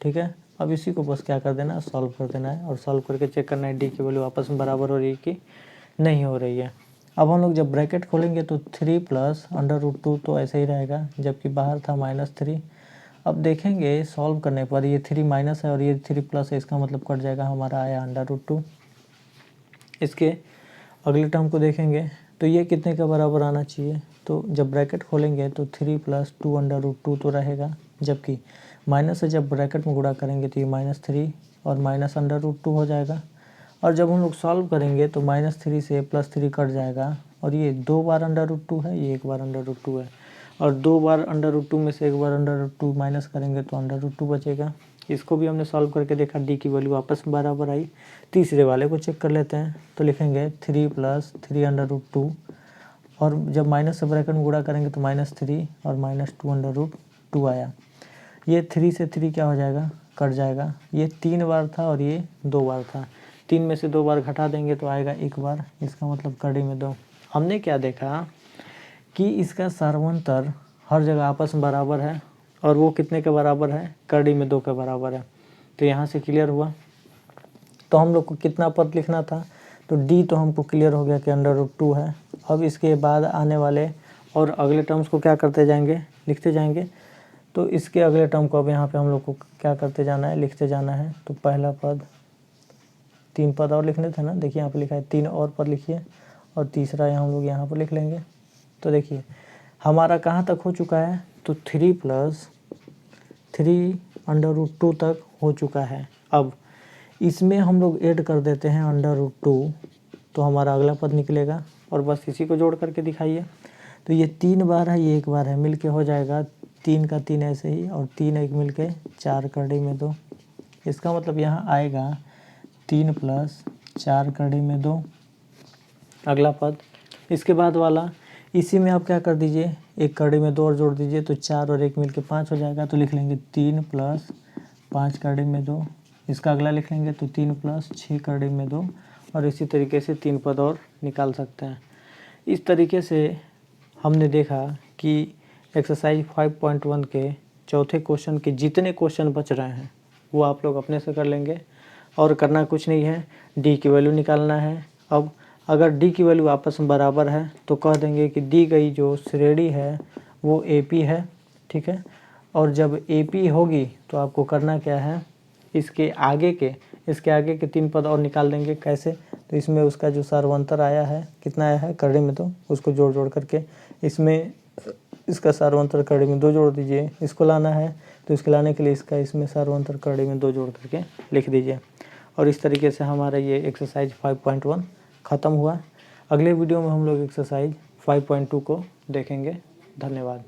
Speaker 1: ठीक है। अब इसी को बस क्या कर देना, सॉल्व कर देना है, और सॉल्व करके चेक करना है डी की वैल्यू आपस में बराबर हो रही है कि नहीं हो रही है। अब हम लोग जब ब्रैकेट खोलेंगे तो 3 प्लस √2 तो ऐसे ही रहेगा, जबकि बाहर था -3। अब देखेंगे सॉल्व करने पर ये 3 माइनस है और ये 3 प्लस है, इसका मतलब कट जाएगा, हमारा आया √2। इसके अगले टर्म को देखेंगे तो ये कितने का बराबर आना चाहिए, तो जब ब्रैकेट खोलेंगे तो 3 प्लस 2 √2 तो रहेगा, जबकि माइनस से जब ब्रैकेट में गुणा करेंगे तो ये -3 और माइनस √2 हो जाएगा। और जब हम लोग सॉल्व करेंगे तो -3 से +3 कट जाएगा, और ये 2 बार √2 है, ये 1 बार √2 है, और 2 बार √2 में से 1 बार √2 माइनस करेंगे तो √2 बचेगा। इसको भी हमने सॉल्व करके देखा, डी की वैल्यू आपस में बराबर आई। तीसरे वाले को चेक कर लेते हैं, तो लिखेंगे 3 प्लस 3 √2, और जब माइनस से ब्रैकेट में गुणा करेंगे तो -3 और -2 √2 आया। ये 3 से 3 क्या हो जाएगा, कट जाएगा। ये 3 बार था और ये 2 बार था, 3 में से 2 बार घटा देंगे तो आएगा 1 बार, इसका मतलब कड़ी में 2। हमने क्या देखा कि इसका सार्वंतर हर जगह आपस में बराबर है, और वो कितने के बराबर है, कड़ी में 2 के बराबर है। तो यहाँ से क्लियर हुआ। तो हम लोग को कितना पद लिखना था, तो डी तो हमको क्लियर हो गया कि √2 है। अब इसके बाद आने वाले और अगले टर्म्स को क्या करते जाएंगे, लिखते जाएंगे। तो इसके अगले टर्म को अब यहाँ पे हम लोग को क्या करते जाना है, लिखते जाना है। तो पहला पद, 3 पद और लिखने थे ना, देखिए यहाँ पे लिखा है 3 और पद लिखिए, और तीसरा हम लोग यहाँ पर लिख लेंगे। तो देखिए हमारा कहाँ तक हो चुका है, तो 3 + 3 √2 तक हो चुका है। अब इसमें हम लोग ऐड कर देते हैं √2, तो हमारा अगला पद निकलेगा, और बस इसी को जोड़ करके दिखाइए। तो ये 3 बार है, ये 1 बार है, मिलके हो जाएगा 3 का 3 ऐसे ही, और 3 1 मिलके 4 कड़ी में 2। इसका मतलब यहाँ आएगा 3 + 4 कड़ी में 2 अगला पद। इसके बाद वाला इसी में आप क्या कर दीजिए, 1 कड़ी में 2 और जोड़ दीजिए, तो 4 और 1 मिलके 5 हो जाएगा। तो लिख लेंगे 3 + 5 कड़ी में 2। इसका अगला लिख लेंगे तो 3 + 6 कड़ी में 2, और इसी तरीके से 3 पद और निकाल सकते हैं। इस तरीके से हमने देखा कि एक्सरसाइज 5.1 के चौथे क्वेश्चन के जितने क्वेश्चन बच रहे हैं वो आप लोग अपने से कर लेंगे, और करना कुछ नहीं है, डी की वैल्यू निकालना है। अब अगर डी की वैल्यू आपस में बराबर है तो कह देंगे कि दी गई जो श्रेणी है वो एपी है, ठीक है। और जब एपी होगी तो आपको करना क्या है, इसके आगे के 3 पद और निकाल देंगे। कैसे, तो इसमें उसका जो सार्वंतर आया है, कितना आया है कड़ी में 2, उसको जोड़ करके इसमें इसका सार्वंतर कड़ी में 2 जोड़ दीजिए। इसको लाना है तो इसको लाने के लिए इसमें सार्वंतर कड़ी में 2 जोड़ करके लिख दीजिए। और इस तरीके से हमारा ये एक्सरसाइज 5.1 ख़त्म हुआ। अगले वीडियो में हम लोग एक्सरसाइज 5.2 को देखेंगे। धन्यवाद।